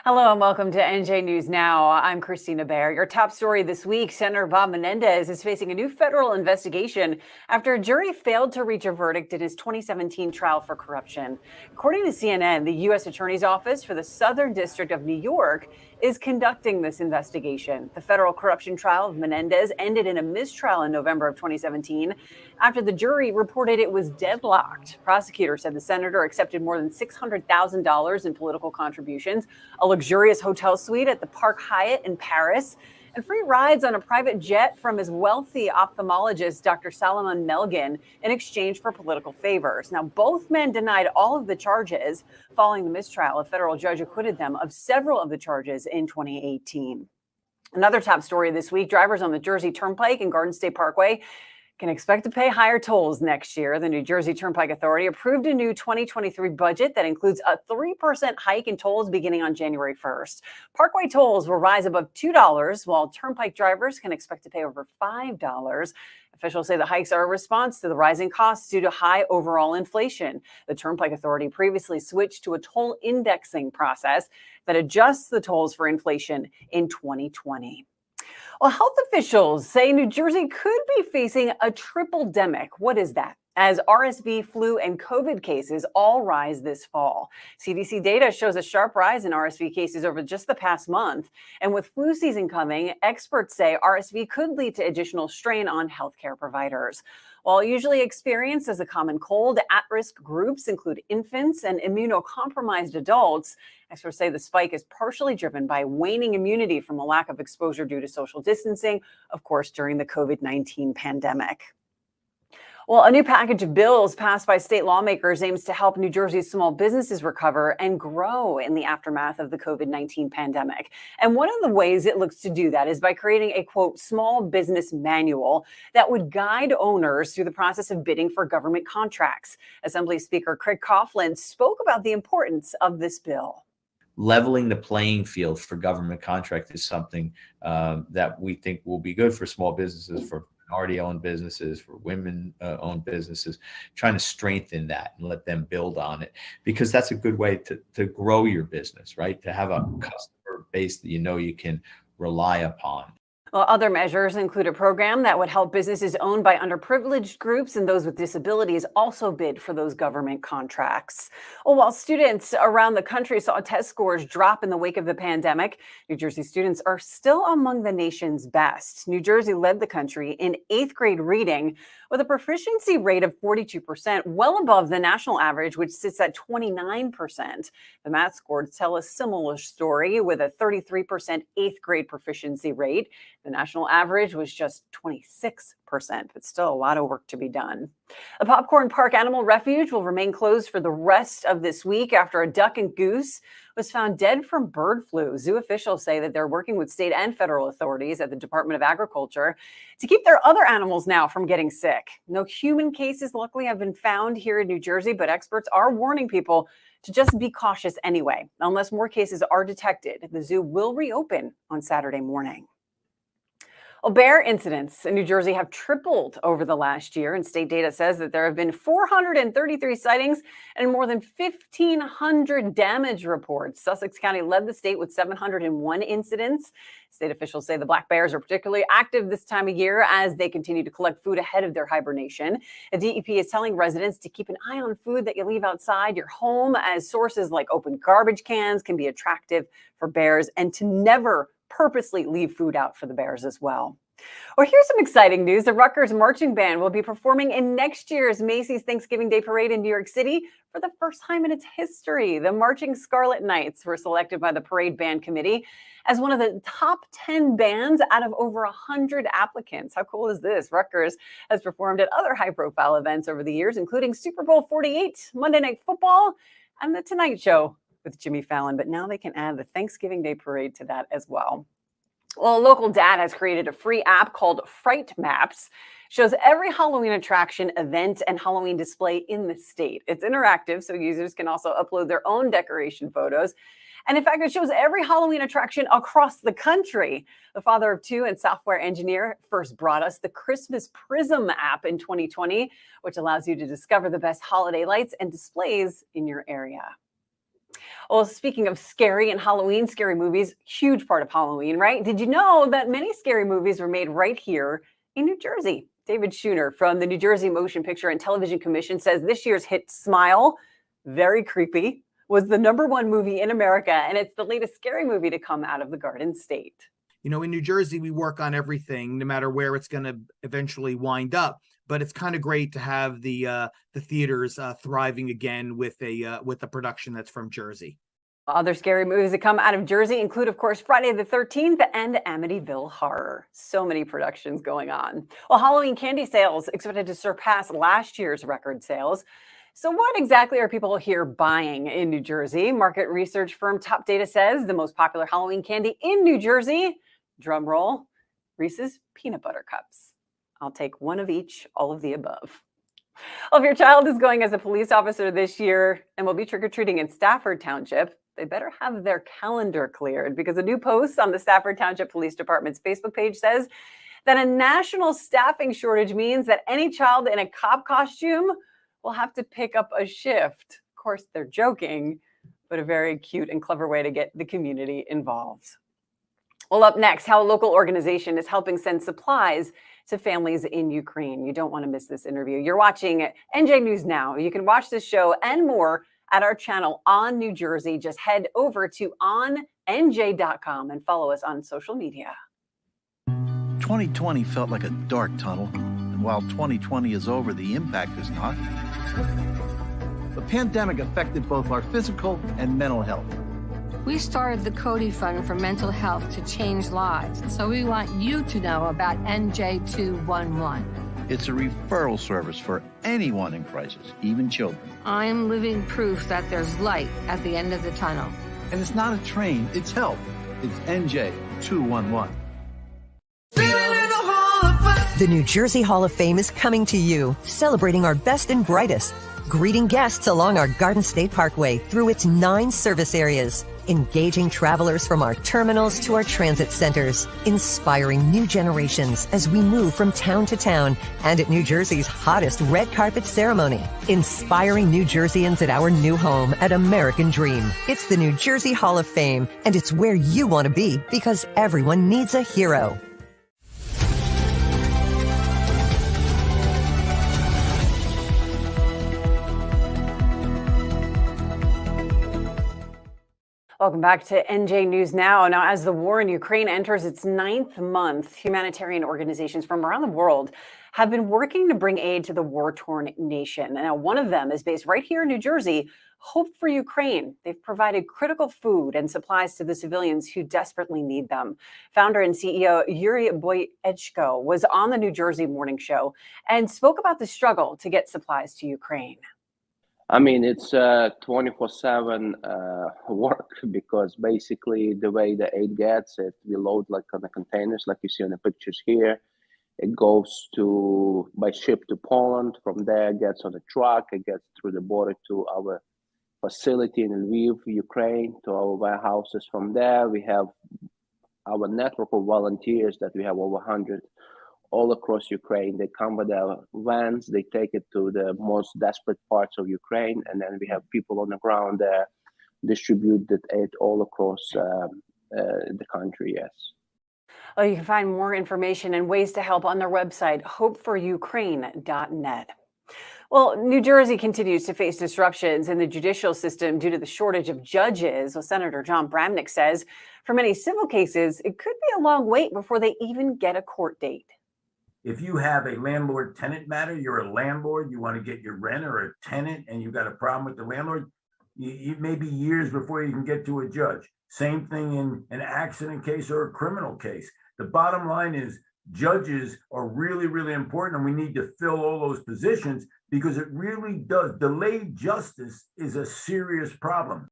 Hello and welcome to NJ News Now. I'm Kristina Behr. Your top story this week: Senator Bob Menendez is facing a new federal investigation after a jury failed to reach a verdict in his 2017 trial for corruption. According to CNN, the U.S. Attorney's Office for the Southern District of New York is conducting this investigation. The federal corruption trial of Menendez ended in a mistrial in November of 2017 after the jury reported it was deadlocked. Prosecutors said the senator accepted more than $600,000 in political contributions, a luxurious hotel suite at the Park Hyatt in Paris, and free rides on a private jet from his wealthy ophthalmologist, Dr. Salomon Melgen, in exchange for political favors. Now, both men denied all of the charges. Following the mistrial, a federal judge acquitted them of several of the charges in 2018. Another top story this week: drivers on the Jersey Turnpike and Garden State Parkway can expect to pay higher tolls next year. The New Jersey Turnpike Authority approved a new 2023 budget that includes a 3% hike in tolls beginning on January 1st. Parkway tolls will rise above $2, while Turnpike drivers can expect to pay over $5. Officials say the hikes are a response to the rising costs due to high overall inflation. The Turnpike Authority previously switched to a toll indexing process that adjusts the tolls for inflation in 2020. Well, health officials say New Jersey could be facing a triple-demic. What is that? As RSV, flu, and COVID cases all rise this fall. CDC data shows a sharp rise in RSV cases over just the past month. And with flu season coming, experts say RSV could lead to additional strain on healthcare providers. While usually experienced as a common cold, at-risk groups include infants and immunocompromised adults. Experts say the spike is partially driven by waning immunity from a lack of exposure due to social distancing, of course, during the COVID-19 pandemic. Well, a new package of bills passed by state lawmakers aims to help New Jersey's small businesses recover and grow in the aftermath of the COVID-19 pandemic. And one of the ways it looks to do that is by creating a, quote, small business manual that would guide owners through the process of bidding for government contracts. Assembly Speaker Craig Coughlin spoke about the importance of this bill. Leveling the playing field for government contract is something that we think will be good for small businesses, for minority-owned businesses, for women-owned businesses, trying to strengthen that and let them build on it, because that's a good way to grow your business, right? To have a customer base that you can rely upon. Well, other measures include a program that would help businesses owned by underprivileged groups and those with disabilities also bid for those government contracts. Well, while students around the country saw test scores drop in the wake of the pandemic, New Jersey students are still among the nation's best. New Jersey led the country in 8th grade reading with a proficiency rate of 42%, well above the national average, which sits at 29%. The math scores tell a similar story with a 33% 8th grade proficiency rate. The national average was just 26%, but still a lot of work to be done. The Popcorn Park Animal Refuge will remain closed for the rest of this week after a duck and goose was found dead from bird flu. Zoo officials say that they're working with state and federal authorities at the Department of Agriculture to keep their other animals now from getting sick. No human cases, luckily, have been found here in New Jersey, but experts are warning people to just be cautious anyway. Unless more cases are detected, the zoo will reopen on Saturday morning. Well, bear incidents in New Jersey have tripled over the last year, and state data says that there have been 433 sightings and more than 1,500 damage reports. Sussex County led the state with 701 incidents. State officials say the black bears are particularly active this time of year as they continue to collect food ahead of their hibernation. The DEP is telling residents to keep an eye on food that you leave outside your home, as sources like open garbage cans can be attractive for bears, and to never purposely leave food out for the bears as well. Well, here's some exciting news. The Rutgers Marching Band will be performing in next year's Macy's Thanksgiving Day Parade in New York City for the first time in its history. The Marching Scarlet Knights were selected by the Parade Band Committee as one of the top 10 bands out of over 100 applicants. How cool is this? Rutgers has performed at other high-profile events over the years, including Super Bowl 48, Monday Night Football, and The Tonight Show with Jimmy Fallon. But now they can add the Thanksgiving Day Parade to that as well. Well, a local dad has created a free app called Fright Maps. Shows every Halloween attraction, event, and Halloween display in the state. It's interactive, so users can also upload their own decoration photos. And in fact, it shows every Halloween attraction across the country. The father of two and software engineer first brought us the Christmas Prism app in 2020, which allows you to discover the best holiday lights and displays in your area. Well, speaking of scary and Halloween scary movies, huge part of Halloween, right? Did you know that many scary movies were made right here in New Jersey? David Schooner from the New Jersey Motion Picture and Television Commission says this year's hit Smile, very creepy, was the #1 movie in America, and it's the latest scary movie to come out of the Garden State. In New Jersey, we work on everything, no matter where it's going to eventually wind up. But it's kind of great to have the theaters thriving again with a production that's from Jersey. Other scary movies that come out of Jersey include, of course, Friday the 13th and Amityville Horror. So many productions going on. Well, Halloween candy sales expected to surpass last year's record sales. So what exactly are people here buying in New Jersey? Market research firm Top Data says the most popular Halloween candy in New Jersey, drum roll, Reese's Peanut Butter Cups. I'll take one of each, all of the above. Well, if your child is going as a police officer this year and will be trick-or-treating in Stafford Township, they better have their calendar cleared, because a new post on the Stafford Township Police Department's Facebook page says that a national staffing shortage means that any child in a cop costume will have to pick up a shift. Of course, they're joking, but a very cute and clever way to get the community involved. Well, up next, how a local organization is helping send supplies to families in Ukraine. You don't want to miss this interview. You're watching NJ News Now. You can watch this show and more at our channel On New Jersey. Just head over to onnj.com and follow us on social media. 2020 felt like a dark tunnel, and while 2020 is over, the impact is not. The pandemic affected both our physical and mental health. We started the Cody Fund for Mental Health to change lives, so we want you to know about NJ211. It's a referral service for anyone in crisis, even children. I'm living proof that there's light at the end of the tunnel. And it's not a train, it's help. It's NJ211. The New Jersey Hall of Fame is coming to you, celebrating our best and brightest, greeting guests along our Garden State Parkway through its 9 service areas, engaging travelers from our terminals to our transit centers, inspiring new generations as we move from town to town, and at New Jersey's hottest red carpet ceremony, inspiring New Jerseyans at our new home at American Dream. It's the New Jersey Hall of Fame, and it's where you want to be, because everyone needs a hero. Welcome back to NJ News Now. Now, as the war in Ukraine enters its 9th month, humanitarian organizations from around the world have been working to bring aid to the war-torn nation. Now, one of them is based right here in New Jersey, Hope for Ukraine. They've provided critical food and supplies to the civilians who desperately need them. Founder and CEO Yuri Boyechko was on the New Jersey Morning Show and spoke about the struggle to get supplies to Ukraine. I mean, it's 24/7 work, because basically the way the aid gets it, we load like on the containers, like you see on the pictures here. It goes by ship to Poland. From there, it gets on a truck. It gets through the border to our facility in Lviv, Ukraine, to our warehouses. From there, we have our network of volunteers that we have over 100 all across Ukraine. They come with their vans, they take it to the most desperate parts of Ukraine, and then we have people on the ground there distribute that aid all across the country, yes. Well, you can find more information and ways to help on their website, hopeforukraine.net. Well, New Jersey continues to face disruptions in the judicial system due to the shortage of judges. Well, Senator John Bramnick says for many civil cases, it could be a long wait before they even get a court date. If you have a landlord-tenant matter, you're a landlord, you want to get your rent, or a tenant, and you've got a problem with the landlord, it may be years before you can get to a judge. Same thing in an accident case or a criminal case. The bottom line is judges are really, really important, and we need to fill all those positions, because it really does. Delayed justice is a serious problem.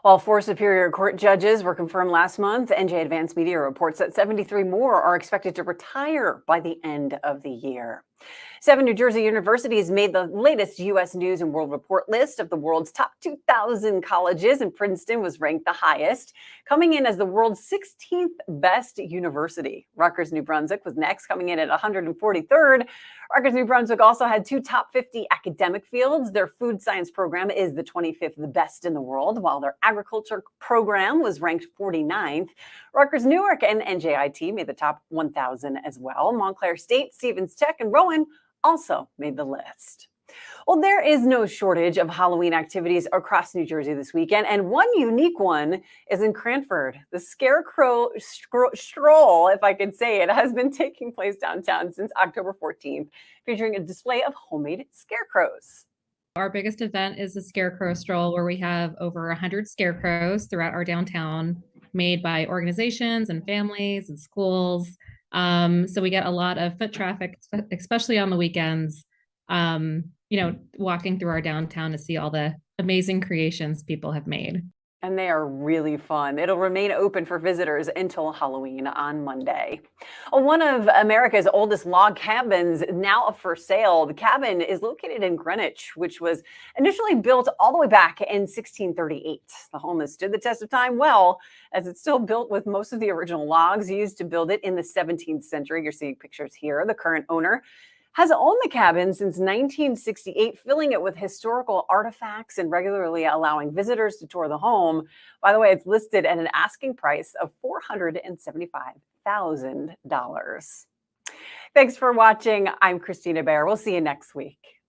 While 4 Superior Court judges were confirmed last month, NJ Advanced Media reports that 73 more are expected to retire by the end of the year. 7 New Jersey universities made the latest U.S. News and World Report list of the world's top 2,000 colleges, and Princeton was ranked the highest, coming in as the world's 16th best university. Rutgers, New Brunswick was next, coming in at 143rd. Rutgers, New Brunswick also had 2 top 50 academic fields. Their food science program is the 25th best in the world, while their agriculture program was ranked 49th. Rutgers, Newark, and NJIT made the top 1,000 as well. Montclair State, Stevens Tech, and Rowan also made the list. Well, there is no shortage of Halloween activities across New Jersey this weekend, and one unique one is in Cranford. The Scarecrow Stroll, if I could say it, has been taking place downtown since October 14th, featuring a display of homemade scarecrows. Our biggest event is the Scarecrow Stroll, where we have over 100 scarecrows throughout our downtown, made by organizations and families and schools. So we get a lot of foot traffic, especially on the weekends, walking through our downtown to see all the amazing creations people have made. And they are really fun. It'll remain open for visitors until Halloween on Monday. One of America's oldest log cabins now up for sale. The cabin is located in Greenwich, which was initially built all the way back in 1638. The home has stood the test of time well, as it's still built with most of the original logs used to build it in the 17th century. You're seeing pictures here. The current owner has owned the cabin since 1968, filling it with historical artifacts and regularly allowing visitors to tour the home. By the way, it's listed at an asking price of $475,000. Thanks for watching. I'm Kristina Behr. We'll see you next week.